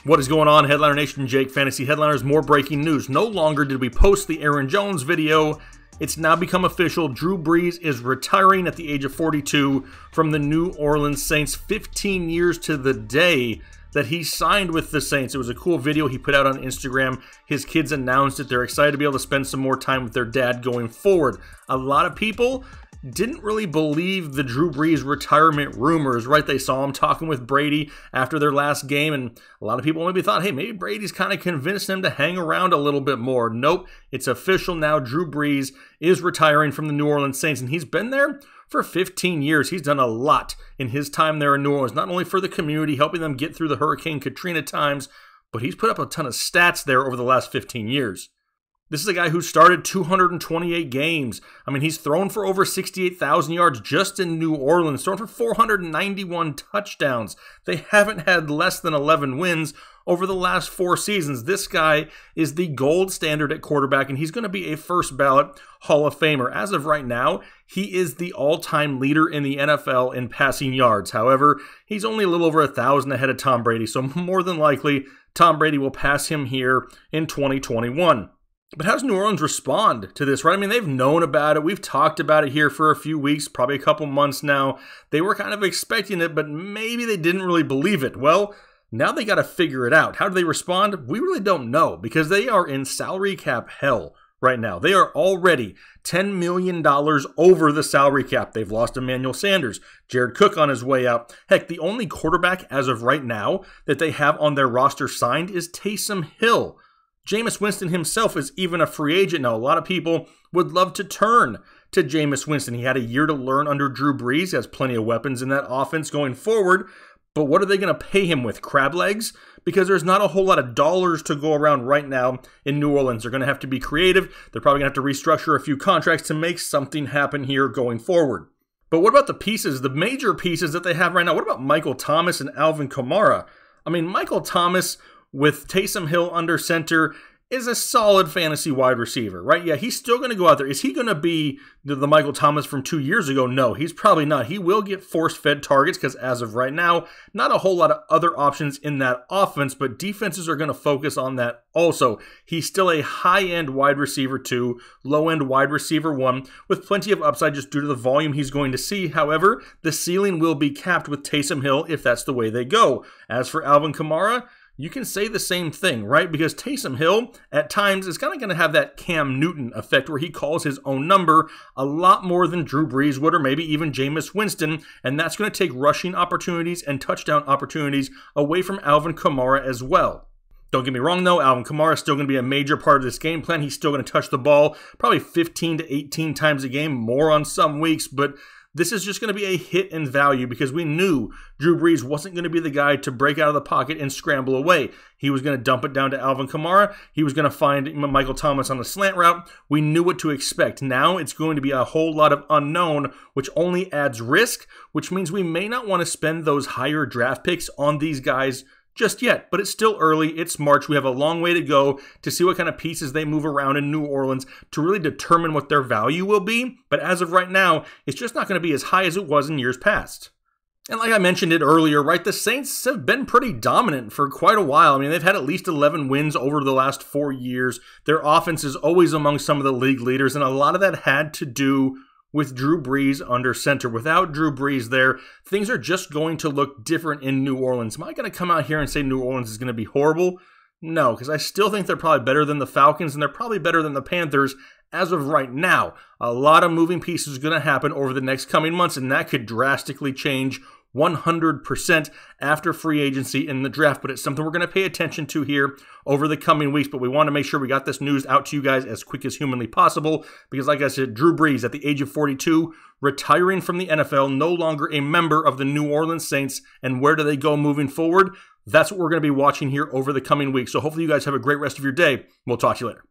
What is going on, Headliner Nation? Jake, Fantasy Headliners. More breaking news. No longer did we post the Aaron Jones video. It's now become official. Drew Brees is retiring at the age of 42 from the New Orleans Saints. 15 years to the day that he signed with the Saints. It was a cool video he put out on Instagram. His kids announced it. They're excited to be able to spend some more time with their dad going forward. A lot of people didn't really believe the Drew Brees retirement rumors, right? They saw him talking with Brady after their last game, and a lot of people maybe thought, hey, maybe Brady's kind of convinced him to hang around a little bit more. Nope, it's official now. Drew Brees is retiring from the New Orleans Saints, and he's been there for 15 years. He's done a lot in his time there in New Orleans, not only for the community, helping them get through the Hurricane Katrina times, but he's put up a ton of stats there over the last 15 years. This is a guy who started 228 games. I mean, he's thrown for over 68,000 yards just in New Orleans, thrown for 491 touchdowns. They haven't had less than 11 wins over the last 4 seasons. This guy is the gold standard at quarterback, and he's going to be a first ballot Hall of Famer. As of right now, he is the all-time leader in the NFL in passing yards. However, he's only a little over 1,000 ahead of Tom Brady, so more than likely, Tom Brady will pass him here in 2021. But how does New Orleans respond to this, right? I mean, they've known about it. We've talked about it here for a few weeks, probably a couple months now. They were kind of expecting it, but maybe they didn't really believe it. Well, now they got to figure it out. How do they respond? We really don't know, because they are in salary cap hell right now. They are already $10 million over the salary cap. They've lost Emmanuel Sanders, Jared Cook on his way out. Heck, the only quarterback as of right now that they have on their roster signed is Taysom Hill. Jameis Winston himself is even a free agent now. A lot of people would love to turn to Jameis Winston. He had a year to learn under Drew Brees. He has plenty of weapons in that offense going forward. But what are they going to pay him with? Crab legs? Because there's not a whole lot of dollars to go around right now in New Orleans. They're going to have to be creative. They're probably going to have to restructure a few contracts to make something happen here going forward. But what about the pieces, the major pieces that they have right now? What about Michael Thomas and Alvin Kamara? I mean, Michael Thomas with Taysom Hill under center is a solid fantasy wide receiver, right? Yeah, he's still going to go out there. Is he going to be the Michael Thomas from 2 years ago? No, he's probably not. He will get force-fed targets because as of right now, not a whole lot of other options in that offense, but defenses are going to focus on that also. He's still a high-end wide receiver 2, low-end wide receiver 1, with plenty of upside just due to the volume he's going to see. However, the ceiling will be capped with Taysom Hill if that's the way they go. As for Alvin Kamara, you can say the same thing, right? Because Taysom Hill, at times, is kind of going to have that Cam Newton effect where he calls his own number a lot more than Drew Brees would, or maybe even Jameis Winston, and that's going to take rushing opportunities and touchdown opportunities away from Alvin Kamara as well. Don't get me wrong, though, Alvin Kamara is still going to be a major part of this game plan. He's still going to touch the ball probably 15 to 18 times a game, more on some weeks, but this is just going to be a hit in value because we knew Drew Brees wasn't going to be the guy to break out of the pocket and scramble away. He was going to dump it down to Alvin Kamara. He was going to find Michael Thomas on the slant route. We knew what to expect. Now it's going to be a whole lot of unknown, which only adds risk, which means we may not want to spend those higher draft picks on these guys just yet, but it's still early. It's March. We have a long way to go to see what kind of pieces they move around in New Orleans to really determine what their value will be. But as of right now, it's just not going to be as high as it was in years past. And like I mentioned it earlier, right, the Saints have been pretty dominant for quite a while. I mean, they've had at least 11 wins over the last 4 years. Their offense is always among some of the league leaders, and a lot of that had to do with Drew Brees under center. Without Drew Brees there, things are just going to look different in New Orleans. Am I going to come out here and say New Orleans is going to be horrible? No, because I still think they're probably better than the Falcons, and they're probably better than the Panthers as of right now. A lot of moving pieces are going to happen over the next coming months, and that could drastically change 100% after free agency in the draft, but it's something we're going to pay attention to here over the coming weeks. But we want to make sure we got this news out to you guys as quick as humanly possible because, like I said, Drew Brees at the age of 42, retiring from the NFL, no longer a member of the New Orleans Saints. And where do they go moving forward? That's what we're going to be watching here over the coming weeks. So hopefully you guys have a great rest of your day. We'll talk to you later.